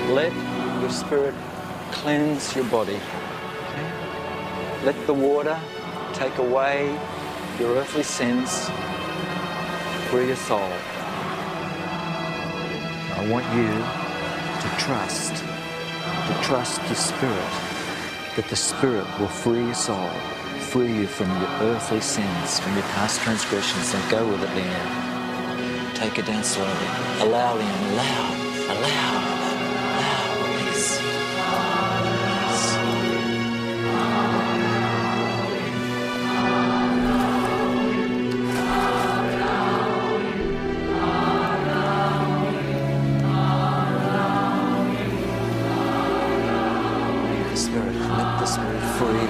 Let your spirit cleanse your body. Okay? Let the water take away your earthly sins, free your soul. I want you to trust your spirit, that the spirit will free your soul, free you from your earthly sins, from your past transgressions, and go with it, Leanne. Take it down slowly. Allow, Leanne, allow, release. Let the spirit freely.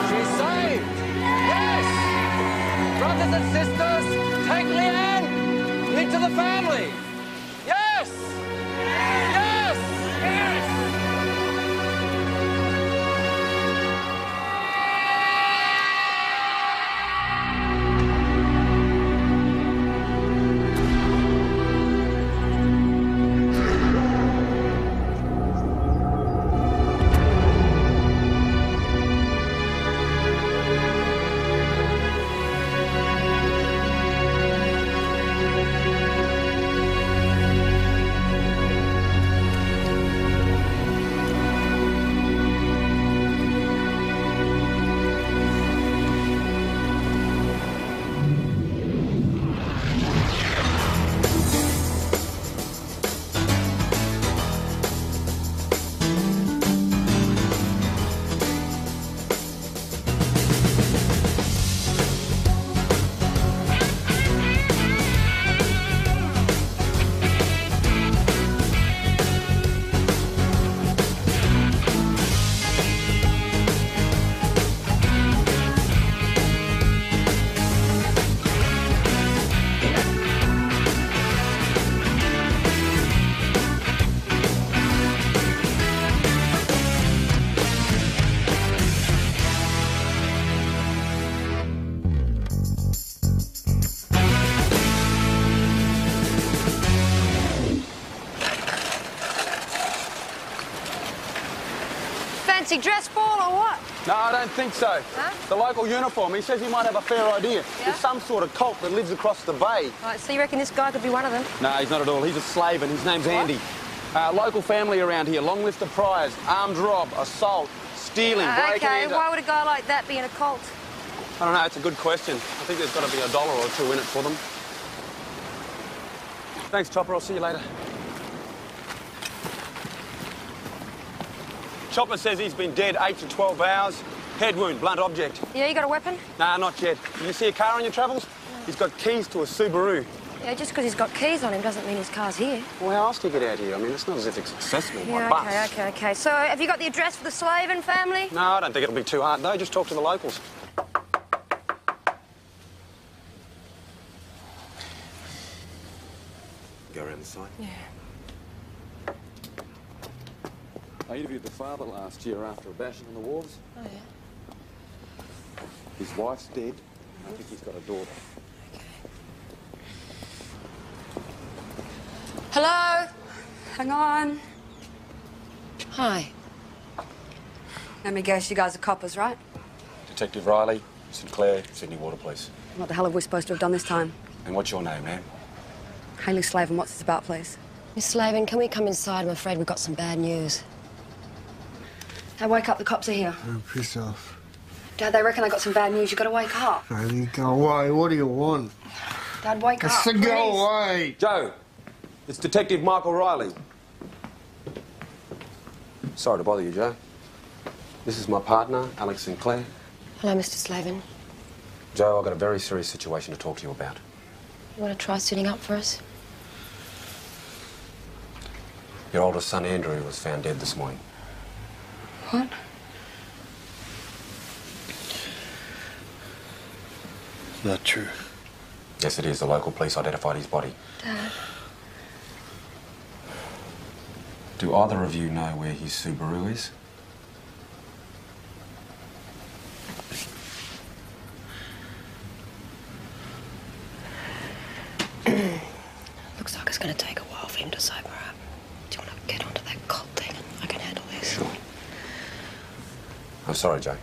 She's saved! Yes! Brothers and sisters, take Leanne into the family! Yes! Yes! Yes! Fancy dress ball or what? No, I don't think so. Huh? The local uniform, he says he might have a fair idea. Yeah? There's some sort of cult that lives across the bay. Right, so you reckon this guy could be one of them? No, he's not at all. He's a slave and his name's Andy. Local family around here, long list of priors, armed rob, assault, stealing, breaking Okay, into... why would a guy like that be in a cult? I don't know, it's a good question. I think there's got to be $1 or $2 in it for them. Thanks, Chopper. I'll see you later. Chopper says he's been dead 8 to 12 hours. Head wound, blunt object. Yeah, you got a weapon? Nah, not yet. Did you see a car on your travels? He's got keys to a Subaru. Yeah, just because he's got keys on him doesn't mean his car's here. Well, how else do you get out here? I mean, it's not as if it's accessible by bus. Yeah, okay. So, have you got the address for the Slavin family? No, I don't think it'll be too hard, though. Just talk to the locals. Go around the side. Yeah. I interviewed the father last year after a bashing on the wharves. Oh, yeah? His wife's dead. I think he's got a daughter. Okay. Hello? Hang on. Hi. Let me guess, you guys are coppers, right? Detective Riley, St Clair, Sydney Water Police. What the hell have we supposed to have done this time? And what's your name, ma'am? Hayley Slavin, what's this about, please? Miss Slavin, can we come inside? I'm afraid we've got some bad news. Dad, wake up, the cops are here. Oh, piss off. Dad, they reckon I got some bad news. You gotta wake up. Hayley, go away. What do you want? Dad, wake up. I said please. go away. Joe, it's Detective Michael Riley. Sorry to bother you, Joe. This is my partner, Alex Sinclair. Hello, Mr. Slavin. Joe, I've got a very serious situation to talk to you about. You want to try sitting up for us? Your oldest son, Andrew, was found dead this morning. What? Not true. Yes, it is. The local police identified his body. Dad. Do either of you know where his Subaru is? I'm sorry, Jake.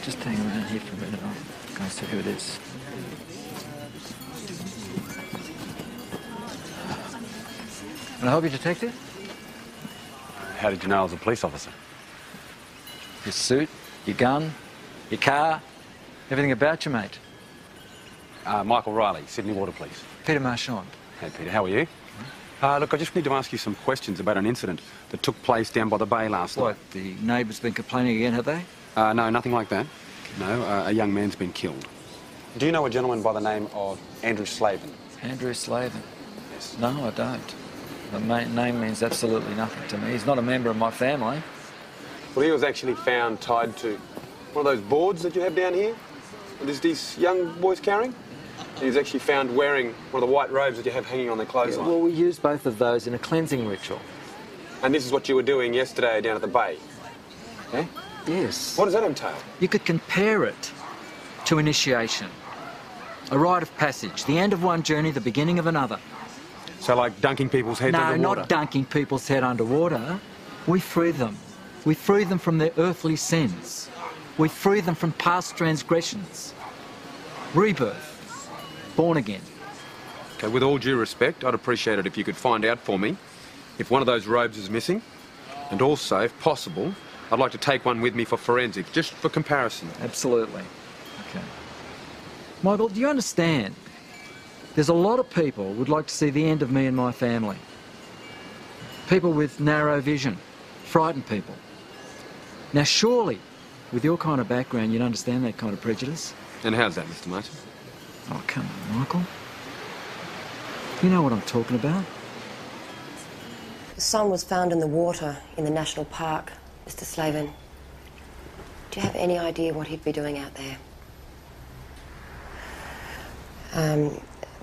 Just hang around here for a minute. I'll go and see who it is. Can I help you, detective? How did you know I was a police officer? Your suit, your gun, your car, everything about you, mate. Michael Riley, Sydney Water Police. Peter Marchand. Hey, Peter, how are you? Look, I just need to ask you some questions about an incident that took place down by the bay last night. What, the neighbours been complaining again, have they? No, nothing like that. No, a young man's been killed. Do you know a gentleman by the name of Andrew Slavin? Andrew Slavin? Yes. No, I don't. The name means absolutely nothing to me. He's not a member of my family. Well, he was actually found tied to one of those boards that you have down here. That these young boys carrying. And he was actually found wearing one of the white robes that you have hanging on their clothesline. Well, we used both of those in a cleansing ritual. And this is what you were doing yesterday down at the bay? Yeah? Yes. What does that entail? You could compare it to initiation. A rite of passage, the end of one journey, the beginning of another. So like dunking people's heads underwater? No, not dunking people's head underwater. We free them. We free them from their earthly sins. We free them from past transgressions. Rebirth. Born again. Okay, with all due respect, I'd appreciate it if you could find out for me if one of those robes is missing. And also, if possible, I'd like to take one with me for forensics, just for comparison. Absolutely. Okay. Michael, do you understand? There's a lot of people would like to see the end of me and my family. People with narrow vision, frightened people. Now, surely, with your kind of background, you'd understand that kind of prejudice. And how's that, Mr. Martin? Oh, come on, Michael. You know what I'm talking about. The son was found in the water in the national park, Mr. Slavin. Do you have any idea what he'd be doing out there?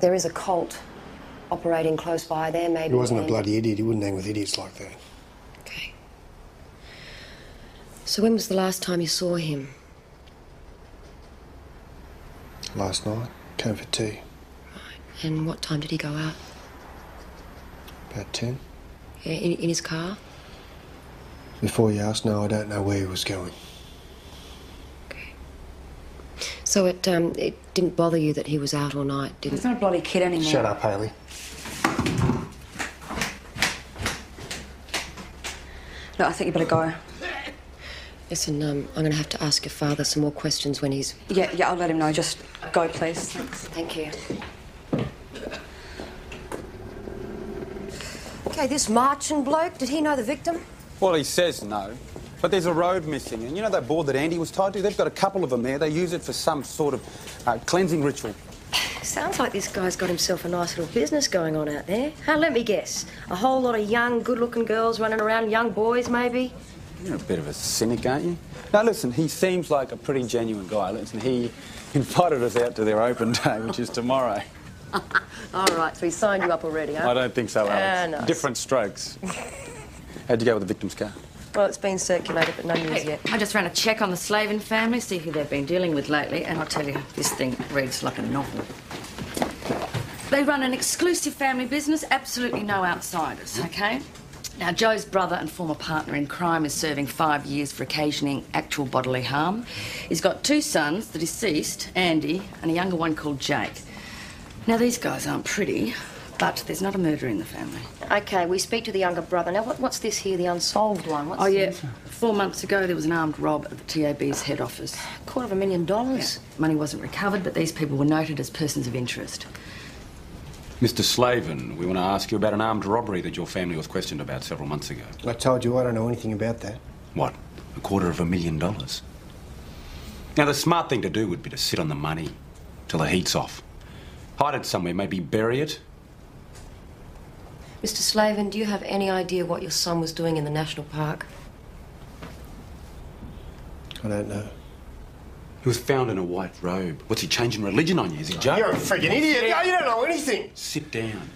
There is a cult operating close by there, maybe. He wasn't a bloody idiot. He wouldn't hang with idiots like that. Okay. So when was the last time you saw him? Last night, came for tea. Right. And what time did he go out? About 10. Yeah, in his car? Before you ask, no, I don't know where he was going. Okay. So it didn't bother you that he was out all night, did He's it? not a bloody kid anymore. Shut up, Hayley. No, I think you better go. Listen, I'm going to have to ask your father some more questions when he's... Yeah, I'll let him know. Just go, please. Thanks. Thank you. Okay, this Marchand bloke, did he know the victim? Well, he says no. But there's a robe missing. And you know that board that Andy was tied to? They've got a couple of them there. They use it for some sort of cleansing ritual. Sounds like this guy's got himself a nice little business going on out there. Let me guess. A whole lot of young, good-looking girls running around, young boys, maybe? You're a bit of a cynic, aren't you? Now, listen, he seems like a pretty genuine guy. Listen, he invited us out to their open day, which is tomorrow. All right, so he signed you up already, huh? I don't think so, Alex. Nice. Different strokes. How'd you go with the victim's car? Well, it's been circulated, but no news yet. I just ran a check on the Slavin family, see who they've been dealing with lately, and I'll tell you, this thing reads like a novel. They run an exclusive family business, absolutely no outsiders, OK? Now, Joe's brother and former partner in crime is serving 5 years for occasioning actual bodily harm. He's got 2 sons, the deceased, Andy, and a younger one called Jake. Now, these guys aren't pretty, but there's not a murder in the family. OK, we speak to the younger brother. Now, what's this here, the unsolved one? What's Oh, yeah. 4 months ago, there was an armed rob at the TAB's head office. $250,000. Yeah. Money wasn't recovered, but these people were noted as persons of interest. Mr. Slavin, we want to ask you about an armed robbery that your family was questioned about several months ago. I told you I don't know anything about that. What? $250,000? Now, the smart thing to do would be to sit on the money till the heat's off. Hide it somewhere, maybe bury it. Mr. Slavin, do you have any idea what your son was doing in the national park? I don't know. He was found in a white robe. What's he changing religion on you? Is he joking? You're a freaking idiot. You don't know anything. Sit down.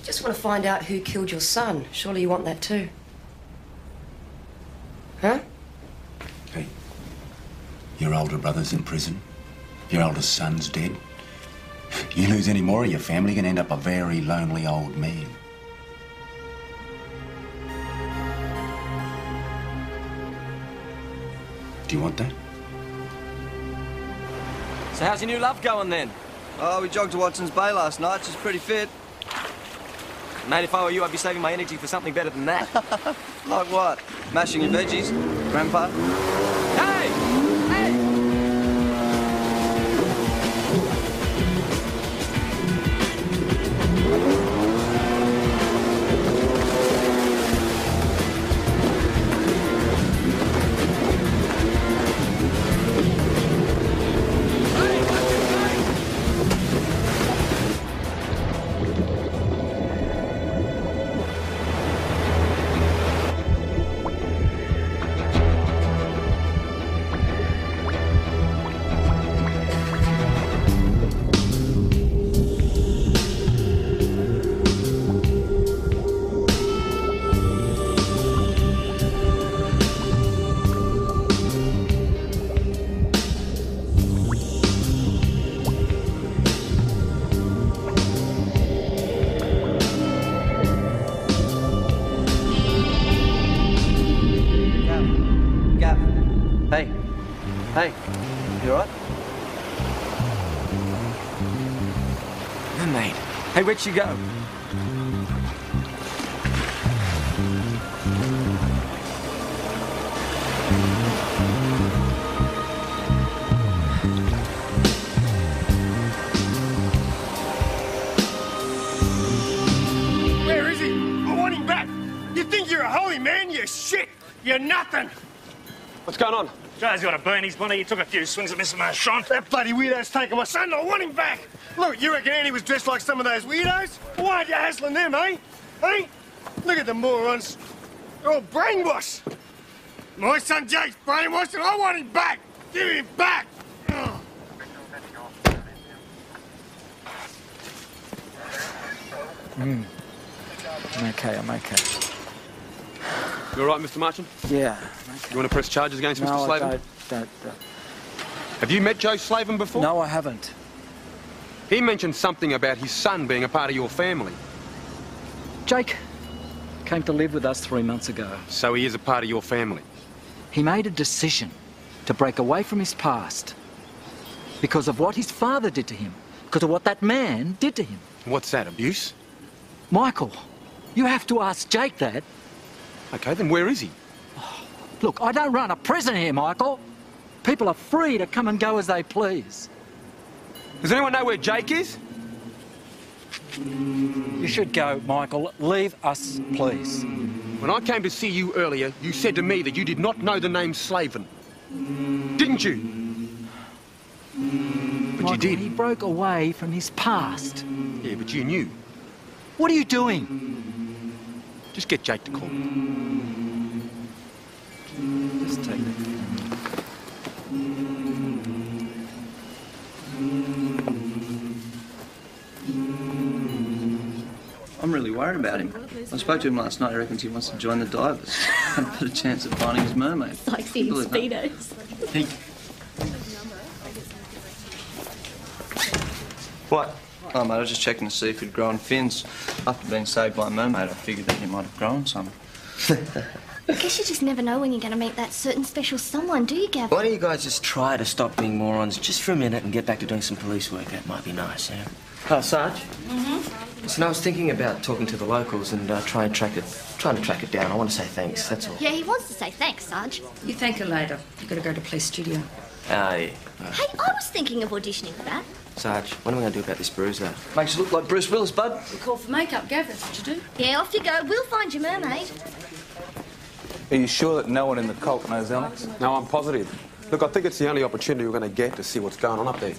Just want to find out who killed your son. Surely you want that too. Huh? Hey, your older brother's in prison. Your oldest son's dead. You lose any more of your family, you can end up a very lonely old man. Do you want that? So how's your new love going then? Oh, we jogged to Watson's Bay last night. She's pretty fit. Mate, if I were you, I'd be saving my energy for something better than that. Like what? Mashing your veggies? Grandpa? Hey! Hey! Hey, you alright? No, mate. Hey, where'd she go? Where is he? I want him back. You think you're a holy man? You shit. You're nothing. What's going on? Joe's got a burn. He's money. He took a few swings at Mr. Marchand. That bloody weirdo's taking my son. I want him back. Look, you reckon Annie was dressed like some of those weirdos? Why aren't you hassling them, eh? Eh? Look at the morons. They're all brainwashed. My son Jake's brainwashed and I want him back. Give him back. Ugh. I'm okay, I'm okay. You all right, Mr. Marchand? Yeah, You want to press charges against Mr. no, Slavin? I don't. Have you met Joe Slavin before? No, I haven't. He mentioned something about his son being a part of your family. Jake came to live with us 3 months ago. So he is a part of your family? He made a decision to break away from his past because of what his father did to him, because of what that man did to him. What's that, abuse? Michael, you have to ask Jake that. Okay, then where is he? Look, I don't run a prison here, Michael. People are free to come and go as they please. Does anyone know where Jake is? You should go, Michael. Leave us, please. When I came to see you earlier, you said to me that you did not know the name Slavin. Didn't you? But Michael, you did. He broke away from his past. Yeah, but you knew. What are you doing? Just get Jake to call me. Just take that. I'm really worried about him. I spoke to him last night. He reckons he wants to join the divers. Had a better chance of finding his mermaid. It's like seeing speedos. He... What? Oh, mate, I was just checking to see if he'd grown fins. After being saved by a mermaid, I figured that he might have grown some. I guess you just never know when you're going to meet that certain special someone, do you, Gavin? Why don't you guys just try to stop being morons just for a minute and get back to doing some police work? That might be nice, yeah? Oh, Sarge? Mm-hmm. Listen, I was thinking about talking to the locals and trying to track it down. I want to say thanks, that's all. Yeah, he wants to say thanks, Sarge. You thank her later. You've got to go to police studio. Yeah. Hey, I was thinking of auditioning for that. Sarge, what am I going to do about this bruise, though? Makes you look like Bruce Willis, bud. We call for makeup, Gav, that's what you do. Yeah, off you go. We'll find your mermaid. Are you sure that no one in the cult knows Alex? No, I'm positive. Look, I think it's the only opportunity we're going to get to see what's going on up there.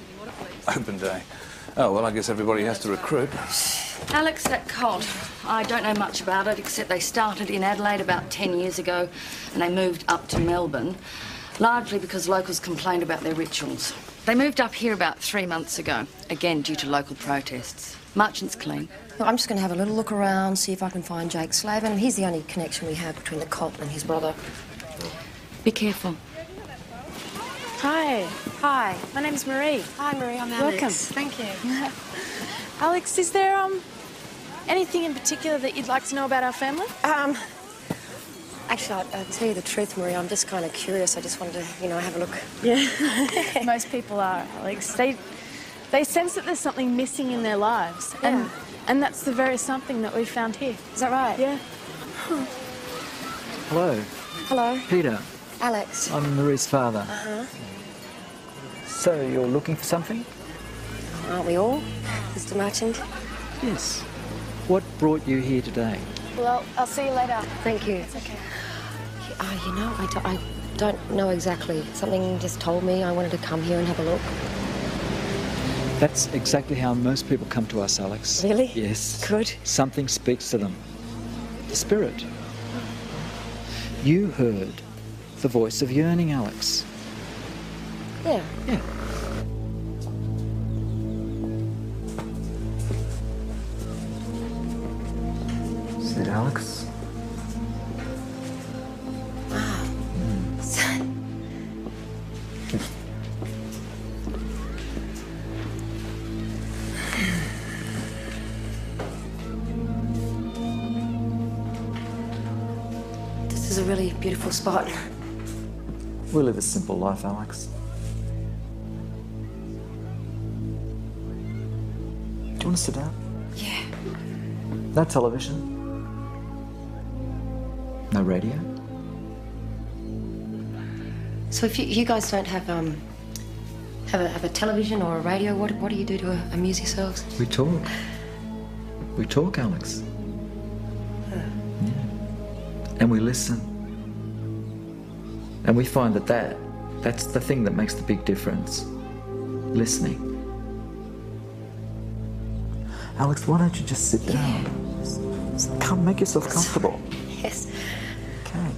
Open day. Oh, well, I guess everybody has to recruit. Alex, that cult, I don't know much about it, except they started in Adelaide about 10 years ago, and they moved up to Melbourne. Largely because locals complained about their rituals. They moved up here about 3 months ago, again due to local protests. Merchant's clean. Well, I'm just going to have a little look around, see if I can find Jake Slavin. He's the only connection we have between the cult and his brother. Be careful. Hi. Hi. My name's Marie. Hi, Marie. I'm Alex. Welcome. Thank you. Alex, is there anything in particular that you'd like to know about our family? Actually, I'll tell you the truth, Marie. I'm just kind of curious. I just wanted to, have a look. Yeah. Most people are, Alex. They sense that there's something missing in their lives. Yeah. And that's the very something that we found here. Is that right? Yeah. Hello. Hello. Peter. Alex. I'm Marie's father. Uh-huh. So you're looking for something? Aren't we all, Mr. Merchant? Yes. What brought you here today? Well, I'll see you later. Thank you. It's okay. I don't know exactly. Something just told me I wanted to come here and have a look. That's exactly how most people come to us, Alex. Really? Yes. Good. Something speaks to them. The spirit. You heard the voice of yearning, Alex. Yeah. Yeah. Is it Alex? Wow. This is a really beautiful spot. We live a simple life, Alex. Do you want to sit down? Yeah. No television? No radio? So if you guys don't have a television or a radio, what do you do to amuse yourselves? We talk. We talk, Alex. Yeah. And we listen. And we find that's the thing that makes the big difference. Listening. Alex, why don't you just sit down? Just come, make yourself comfortable. Yes. Okay.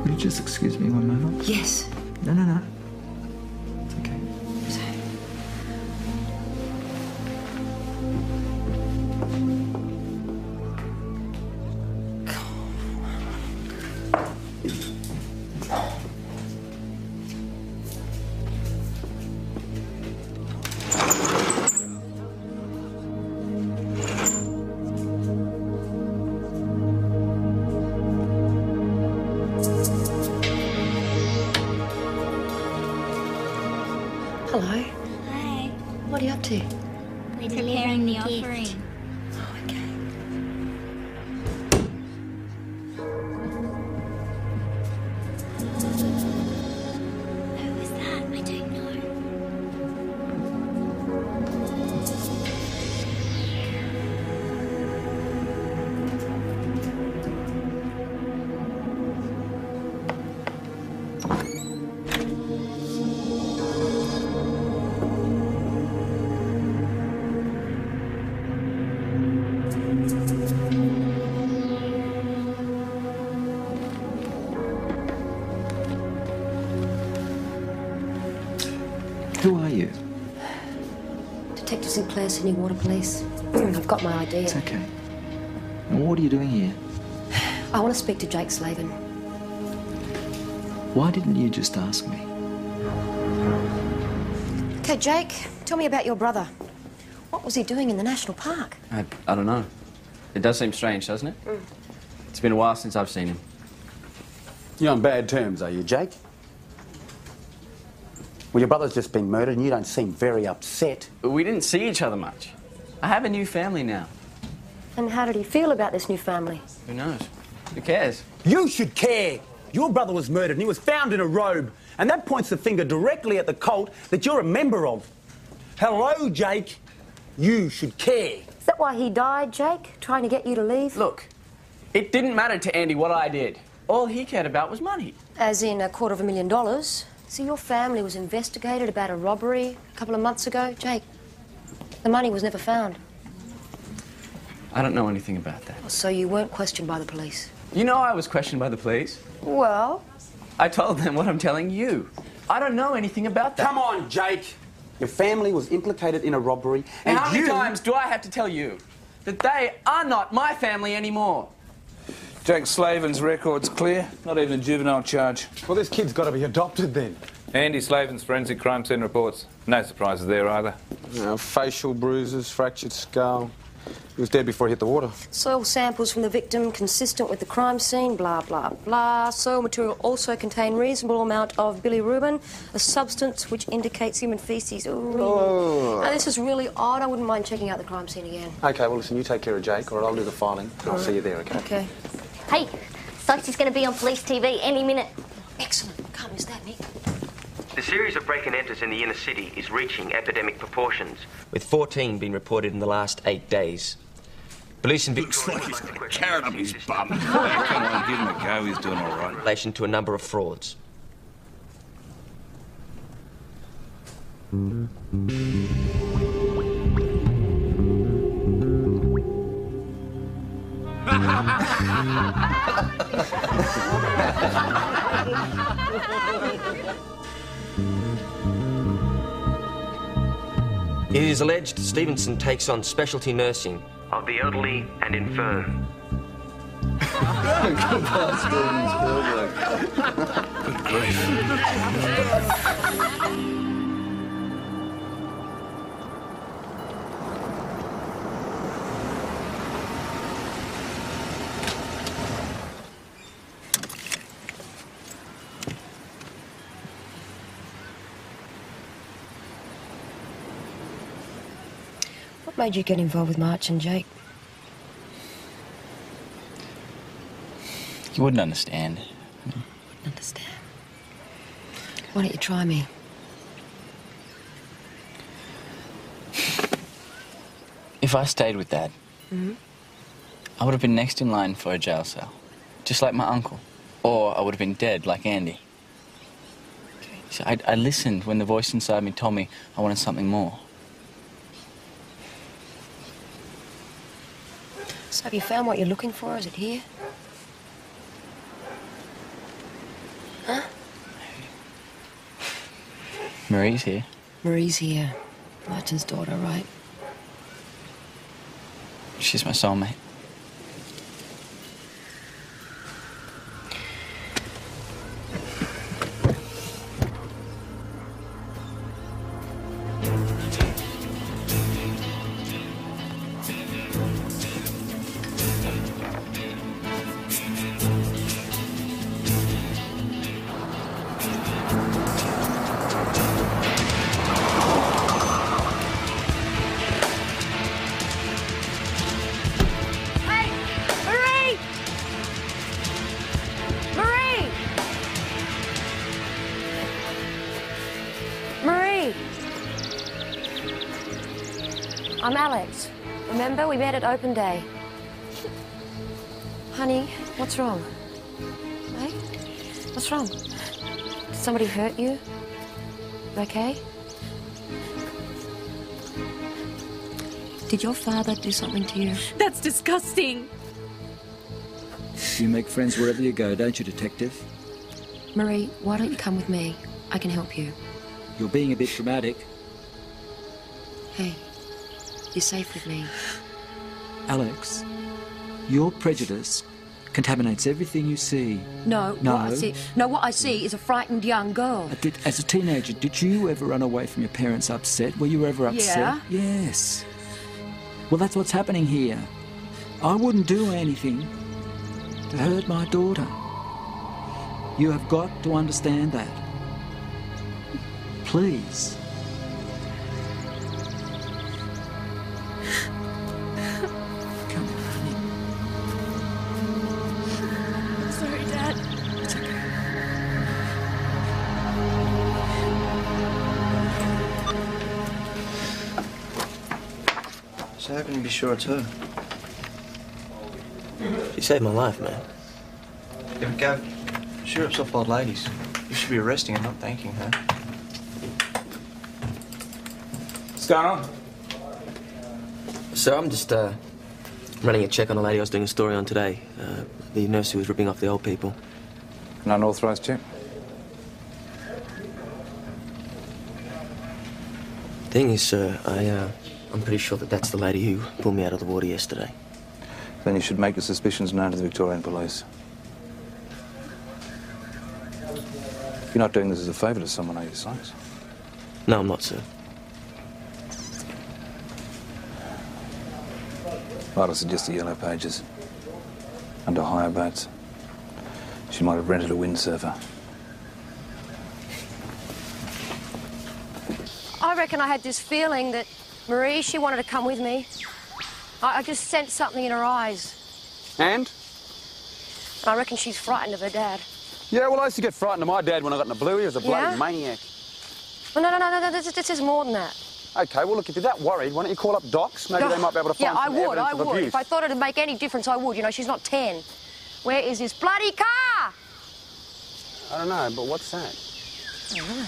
Would you just excuse me one moment? Yes. No. It's okay. Hello. Hi. What are you up to? We're preparing the offering. Oh, okay. Who was that? I don't know. Who are you? Detective Sinclair, Sydney Water Police. I've got my idea. It's okay. And what are you doing here? I want to speak to Jake Slavin. Why didn't you just ask me? Okay, Jake, tell me about your brother. What was he doing in the national park? I don't know. It does seem strange, doesn't it? It's been a while since I've seen him. You're on bad terms, are you, Jake? Well, your brother's just been murdered and you don't seem very upset. We didn't see each other much. I have a new family now. And how did he feel about this new family? Who knows? Who cares? You should care. Your brother was murdered and he was found in a robe. And that points the finger directly at the cult that you're a member of. Hello, Jake. You should care. Is that why he died, Jake? Trying to get you to leave? Look, it didn't matter to Andy what I did. All he cared about was money. As in $250,000. So your family was investigated about a robbery a couple of months ago, Jake. The money was never found. I don't know anything about that. So you weren't questioned by the police? You know I was questioned by the police. Well? I told them what I'm telling you. I don't know anything about that. Come on, Jake. Your family was implicated in a robbery, and how many times do I have to tell you that they are not my family anymore? Jake Slavin's record's clear. Not even a juvenile charge. Well, this kid's got to be adopted then. Andy Slavin's forensic crime scene reports. No surprises there either. Facial bruises, fractured skull. He was dead before he hit the water. Soil samples from the victim consistent with the crime scene, blah, blah, blah. Soil material also contained reasonable amount of bilirubin, a substance which indicates human feces. Ooh. Oh. Now, this is really odd. I wouldn't mind checking out the crime scene again. OK, well, listen, you take care of Jake, or I'll do the filing, and I'll see you there, OK? OK. Hey, Sykes going to be on police TV any minute. Excellent. Can't miss that, Nick. The series of break-and-enters in the inner city is reaching epidemic proportions, with 14 being reported in the last 8 days. Police in Victoria... Looks like he's got a carrot up his bum. Come on, give him a go, he's doing all right. ...in relation to a number of frauds. It is alleged Stevenson takes on specialty nursing of the elderly and infirm. Good grief. What made you get involved with March and Jake? You wouldn't understand. Wouldn't understand. Why don't you try me? If I stayed with Dad, I would have been next in line for a jail cell, just like my uncle. Or I would have been dead, like Andy. See, I listened when the voice inside me told me I wanted something more. So have you found what you're looking for? Is it here? Huh? Marie's here. Marie's here. Martin's daughter, right? She's my soulmate. I'm Alex. Remember, we met at open day. Honey, what's wrong? Hey? What's wrong? Did somebody hurt you? You okay? Did your father do something to you? That's disgusting. You make friends wherever you go, don't you, Detective? Marie, why don't you come with me? I can help you. You're being a bit dramatic. Hey, you're safe with me. Alex, your prejudice contaminates everything you see. No, No. what I see is a frightened young girl. As a teenager, did you ever run away from your parents upset? Were you ever upset? Yeah. Yes. Well, that's what's happening here. I wouldn't do anything to hurt my daughter. You have got to understand that. Please. I'm sorry, Dad. It's okay. So how can you be sure it's her? She saved my life, man. Yeah, Gav, sure it's off old ladies. You should be arresting her, not thanking her. What's going on? Sir, I'm just running a check on a lady I was doing a story on today. The nurse who was ripping off the old people. An unauthorised check? Thing is, sir, I'm pretty sure that that's the lady who pulled me out of the water yesterday. Then you should make your suspicions known to the Victorian Police. You're not doing this as a favour to someone, are you, Sykes? No, I'm not, sir. Might have suggested Yellow Pages. Under hire boats. She might have rented a windsurfer. I reckon I had this feeling that Marie, she wanted to come with me. I just sensed something in her eyes. And? I reckon she's frightened of her dad. Yeah, well, I used to get frightened of my dad when I got in a bluey. He was a bloody maniac. Well, no, this is more than that. OK, well, look, if you're that worried, why don't you call up Docs? Maybe they might be able to find some evidence of abuse. If I thought it'd make any difference, I would. You know, she's not 10. Where is this bloody car? I don't know, but what's that? I don't know.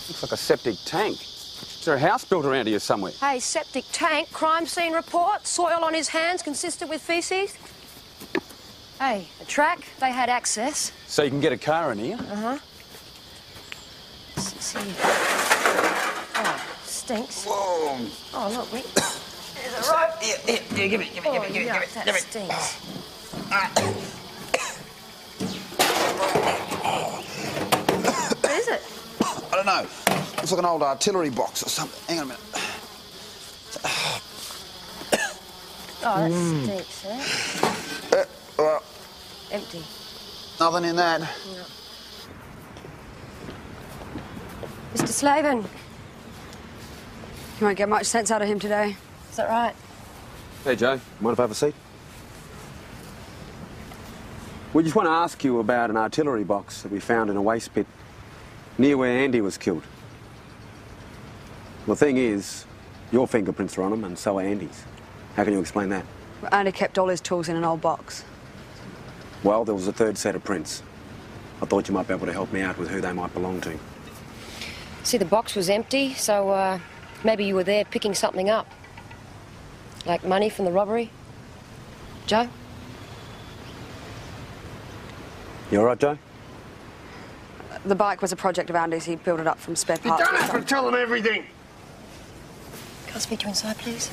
Looks like a septic tank. Is there a house built around here somewhere? Hey, septic tank, crime scene report, soil on his hands consistent with faeces. Hey, the track, they had access. So you can get a car in here? Uh-huh. See. Oh, stinks. Whoa. Oh, look, Rick. There's a rope. Here, give it. That stinks. What is it? I don't know. Looks like an old artillery box or something. Hang on a minute. Oh, that stinks, eh? Well, Empty. nothing in that. No. Mr. Slavin. You won't get much sense out of him today. Is that right? Hey, Joe. Mind if I have a seat? We just want to ask you about an artillery box that we found in a waste pit near where Andy was killed. The thing is, your fingerprints are on them and so are Andy's. How can you explain that? Andy kept all his tools in an old box. Well, there was a third set of prints. I thought you might be able to help me out with who they might belong to. See, the box was empty, so maybe you were there picking something up. Like money from the robbery. Joe? You all right, Joe? The bike was a project of Andy's. He built it up from spare You parts. don't have to tell them everything. Can I speak to you inside, please?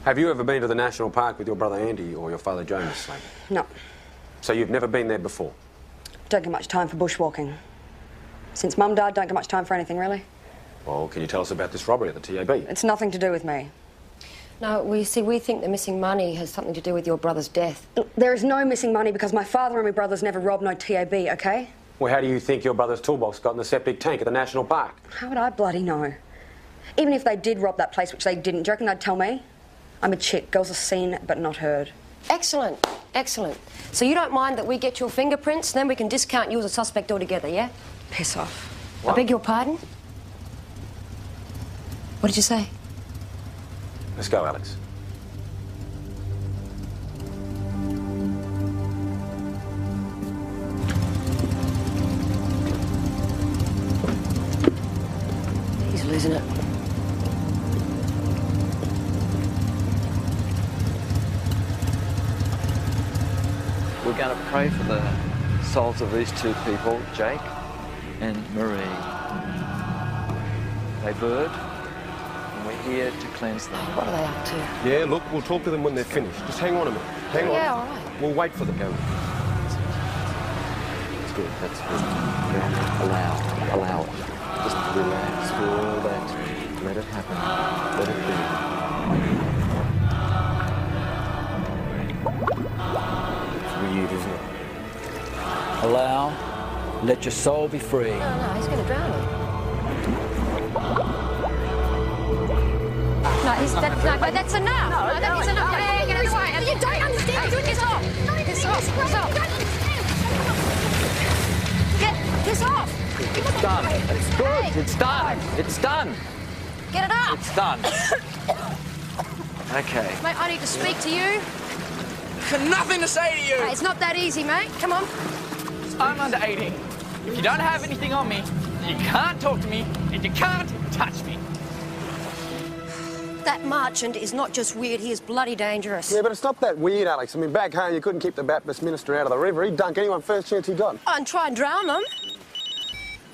Have you ever been to the National Park with your brother Andy or your father Joe, Miss Slavin? No. So you've never been there before? Don't get much time for bushwalking. Since Mum died, don't get much time for anything, really. Well, can you tell us about this robbery at the TAB? It's nothing to do with me. No, we think the missing money has something to do with your brother's death. Look, there is no missing money because my father and my brothers never robbed no TAB, OK? Well, how do you think your brother's toolbox got in the septic tank at the National Park? How would I bloody know? Even if they did rob that place, which they didn't, do you reckon they'd tell me? I'm a chick. Girls are seen but not heard. Excellent, excellent. So you don't mind that we get your fingerprints, then we can discount you as a suspect altogether, yeah? Piss off. What? I beg your pardon? What did you say? Let's go, Alex. He's losing it. We're going to pray for the souls of these two people, Jake and Marie. They've erred, and we're here to cleanse them. What are they up to? Yeah, look, we'll talk to them when they're finished. Just hang on a minute. Hang on. Yeah, all right. We'll wait for them. That's good, that's good. Yeah. Allow it. Just relax, feel that. Let it happen. Let it be. It's weird, isn't it? Allow. Let your soul be free. No, he's going to drown him. No, but that's enough. No, that is enough. Get it away. You don't understand. Piss off. Piss off. Piss off. Get piss off. It's done. It's good. It's done. It's done. Get it up! It's done. Okay. Mate, I need to speak to you. Got nothing to say to you. Hey, it's not that easy, mate. Come on. I'm under 18. If you don't have anything on me, you can't talk to me and you can't touch me. That merchant is not just weird, he is bloody dangerous. Yeah, but it's not that weird, Alex. I mean, back home, you couldn't keep the Baptist minister out of the river. He'd dunk anyone first chance he got. Oh, and try and drown them.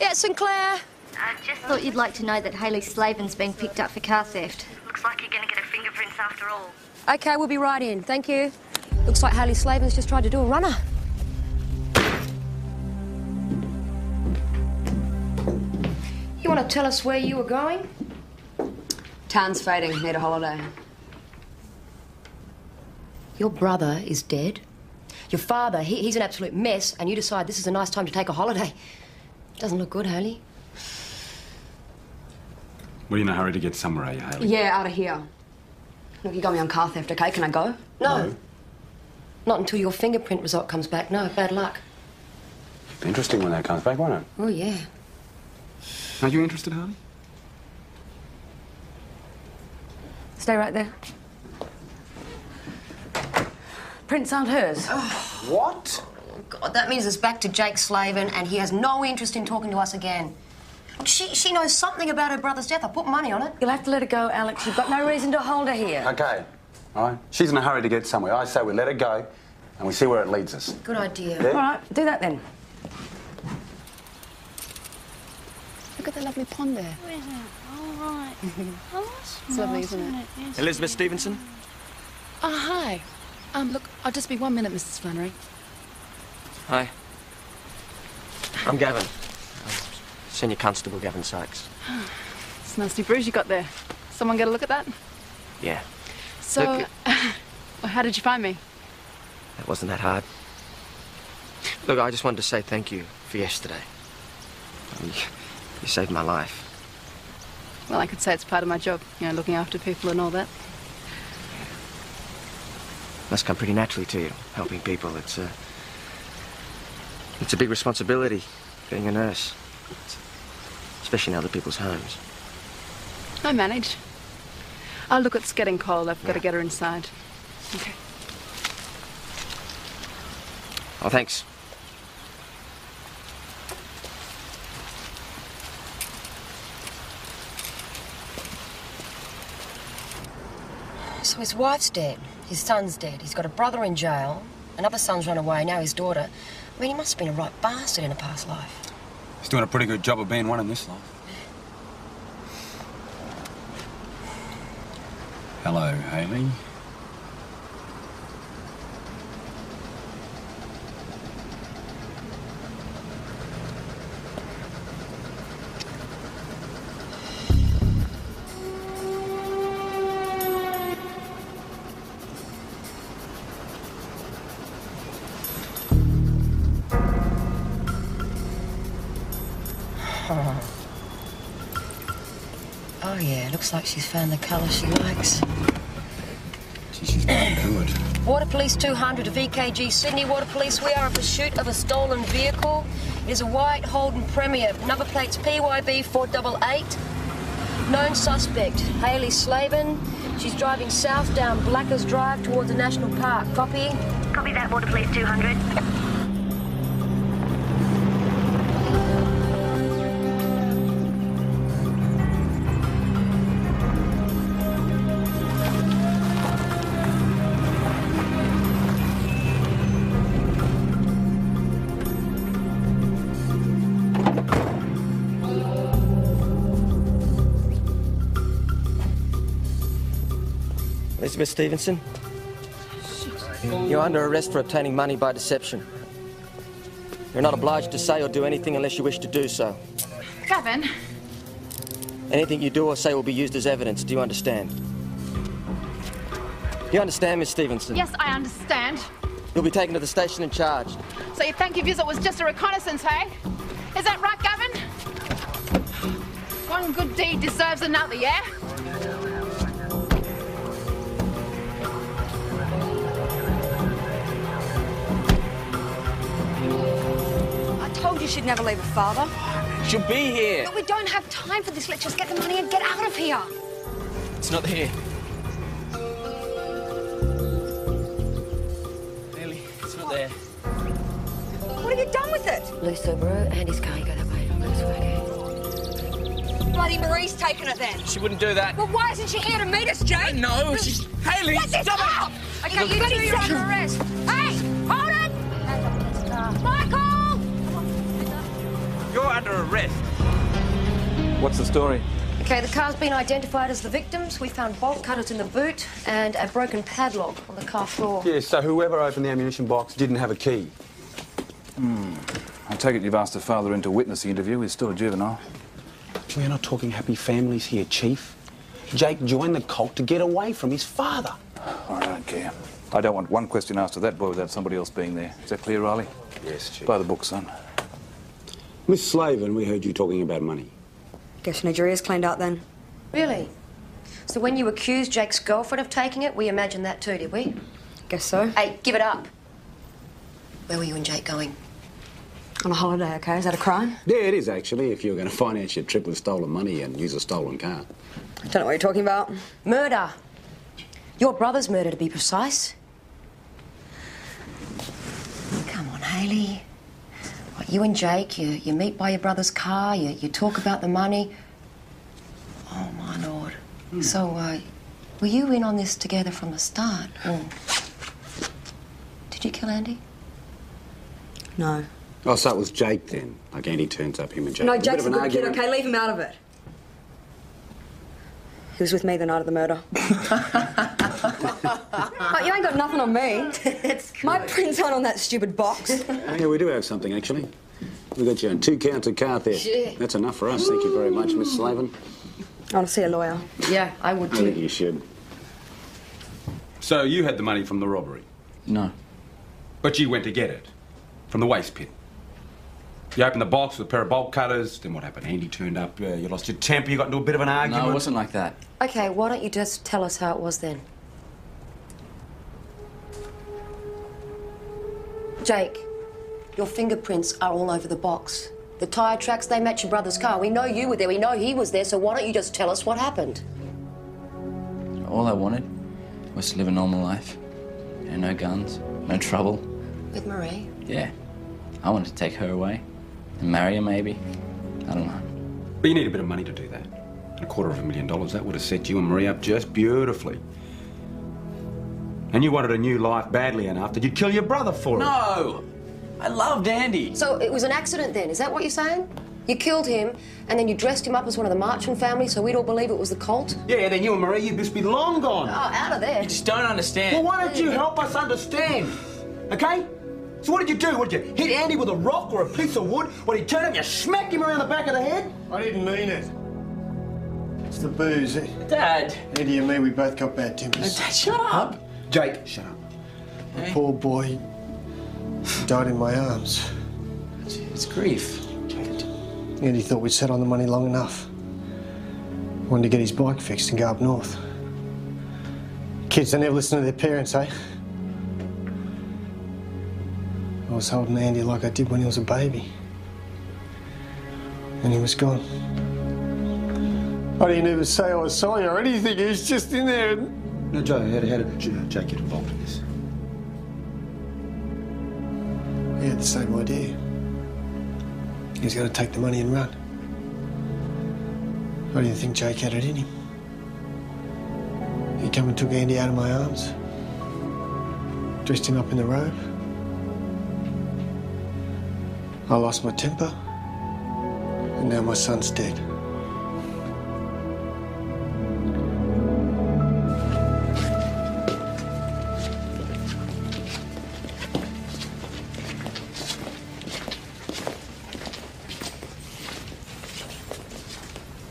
Yeah, Sinclair. I just thought you'd like to know that Hayley Slavin's been picked up for car theft. Looks like you're going to get her fingerprints after all. OK, we'll be right in. Thank you. Looks like Hayley Slavin's just tried to do a runner. You want to tell us where you were going? Town's fading. Need a holiday. Your brother is dead. Your father, he's an absolute mess, and you decide this is a nice time to take a holiday. Doesn't look good, Hayley. We're in a hurry to get somewhere, are you, Hayley? Yeah, out of here. Look, you got me on car theft, OK? Can I go? No. Not until your fingerprint result comes back. No, bad luck. Interesting when that comes back, won't it? Oh, yeah. Are you interested, Harley? Stay right there. Prints aren't hers. What? Oh, God, that means it's back to Jake Slavin, and he has no interest in talking to us again. Look, she knows something about her brother's death. I put money on it. You'll have to let her go, Alex. You've got no reason to hold her here. OK. All right. She's in a hurry to get somewhere. I say we let her go and we see where it leads us. Good idea. Yeah? All right, do that then. Look at the lovely pond there. Where is it? All right. Oh, It's lovely, isn't it? Yes. Elizabeth Stevenson? Oh, hi. Look, I'll just be 1 minute, Mrs. Flannery. Hi. I'm Gavin. Senior Constable Gavin Sykes. It's a nasty bruise you got there. Someone get a look at that? Yeah. So, Look, well, how did you find me? that wasn't that hard. Look, I just wanted to say thank you for yesterday. You saved my life. Well, I could say it's part of my job, you know, looking after people and all that. Must come pretty naturally to you, helping people. It's a big responsibility, being a nurse. Especially in other people's homes. I manage. Oh, look, it's getting cold. I've got to get her inside. Okay. Oh, thanks. So his wife's dead, his son's dead, he's got a brother in jail, another son's run away, now his daughter. I mean, he must have been a right bastard in a past life. He's doing a pretty good job of being one in this life. Hello, Hayley. Oh, yeah, looks like she's found the colour she likes. She's doing good. Water Police 200 of EKG Sydney. Water Police, we are in pursuit of a stolen vehicle. It is a white Holden Premier. Number plates PYB 488. Known suspect, Hayley Slavin. She's driving south down Blackers Drive towards the National Park. Copy? Copy that, Water Police 200. Elizabeth Stevenson? You're under arrest for obtaining money by deception. You're not obliged to say or do anything unless you wish to do so. Gavin. Anything you do or say will be used as evidence. Do you understand? You understand, Miss Stevenson? Yes, I understand. You'll be taken to the station and charged. So you think your visit was just a reconnaissance, hey? Is that right, Gavin? One good deed deserves another, yeah? I told you she'd never leave her father. She'll be here. But we don't have time for this. Let's just get the money and get out of here. It's not here. Really, it's not there. What have you done with it? Luso, bro. Andy's car, you go that way. Go this way, okay? Bloody Marie's taken it then. She wouldn't do that. Well, why isn't she here to meet us, Jake? No, she's... Haley, Let this stop up! it! Okay, you two, you're under arrest. Hey, hold it! Michael! You're under arrest. What's the story? Okay, the car's been identified as the victims. We found bolt cutters in the boot and a broken padlock on the car floor. Yeah, so whoever opened the ammunition box didn't have a key. I take it you've asked the father in to witness the interview. He's still a juvenile. We're not talking happy families here, Chief. Jake joined the cult to get away from his father. I don't care. I don't want one question asked of that boy without somebody else being there. Is that clear, Riley? Yes, Chief. By the book, son. Miss Slavin, we heard you talking about money. Guess you need your ears cleaned out then. Really? So when you accused Jake's girlfriend of taking it, we imagined that too, did we? Guess so. Hey, give it up. Where were you and Jake going? On a holiday, okay? Is that a crime? Yeah, it is, actually, if you're going to finance your trip with stolen money and use a stolen car. I don't know what you're talking about. Murder. Your brother's murder, to be precise. Come on, Haley. What, you and Jake, you meet by your brother's car, you talk about the money. Oh, my Lord. So, were you in on this together from the start? Or did you kill Andy? No. Oh, so it was Jake then? Like Andy turns up, him and Jake. No, A bit Jake's of a an good kid, argument. okay? Leave him out of it. He was with me the night of the murder. Like, you ain't got nothing on me. My print's on that stupid box. Yeah, we do have something, actually. We got you on 2 counts of car theft. Shit. That's enough for us. Thank you very much, Miss Slavin. I want to see a lawyer. Yeah, I would I too. think you should. So you had the money from the robbery? No. But you went to get it? From the waste pit? You opened the box with a pair of bolt cutters, then what happened? Andy turned up, you lost your temper, you got into a bit of an argument? No, it wasn't like that. Okay, why don't you just tell us how it was then? Jake, your fingerprints are all over the box. The tyre tracks, they match your brother's car. We know you were there, we know he was there, so why don't you just tell us what happened? All I wanted was to live a normal life. You know, no guns, no trouble. With Marie? Yeah. I wanted to take her away. And marry her, maybe. I don't know. But you need a bit of money to do that. And $250,000, that would have set you and Marie up just beautifully. And you wanted a new life badly enough that you'd kill your brother for it. No! I loved Andy. So it was an accident then, is that what you're saying? You killed him, and then you dressed him up as one of the Marchand family so we'd all believe it was the cult? Yeah, then you and Marie, you'd just be long gone. Oh, out of there. You just don't understand. Well, why don't you help us understand? Okay? So what did you do? What, did you hit Andy with a rock or a piece of wood? What, he turned up, you smacked him around the back of the head? I didn't mean it. It's the booze. Dad. Eddie and me, we both got bad tempers. Dad, shut up. Jake, shut up. The poor boy died in my arms. It's grief. Eddie thought we'd sat on the money long enough. Wanted to get his bike fixed and go up north. Kids, they never listen to their parents, eh? I was holding Andy like I did when he was a baby. And he was gone. I didn't even say I was sorry or anything. He was just in there and... No, Joe, how did Jake get involved in this? He had the same idea. He was going to take the money and run. I didn't think Jake had it in him. He came and took Andy out of my arms, dressed him up in the robe. I lost my temper, and now my son's dead.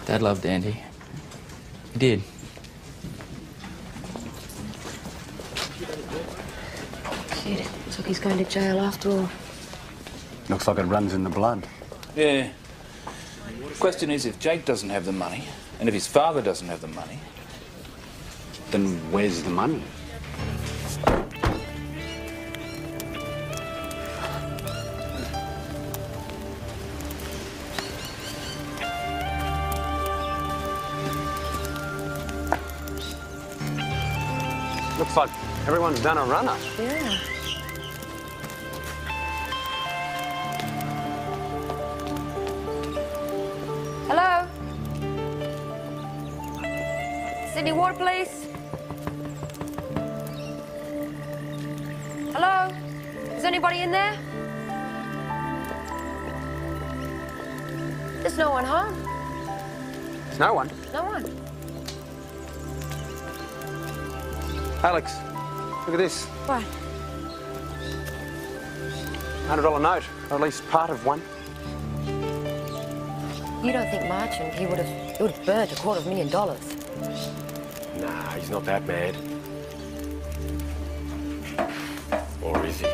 Dad loved Andy. He did. Shit, looks like he's going to jail after all. Looks like it runs in the blood. Yeah. The question is, if Jake doesn't have the money, and if his father doesn't have the money, Then where's the money? Looks like everyone's done a runner. Yeah. Hello? Sydney Water Police? Hello? Is anybody in there? There's no one home. There's no one. No one. Alex, look at this. What? $100 note, or at least part of one. You don't think marching, he would have burnt $250,000. Nah, he's not that bad. Or is he?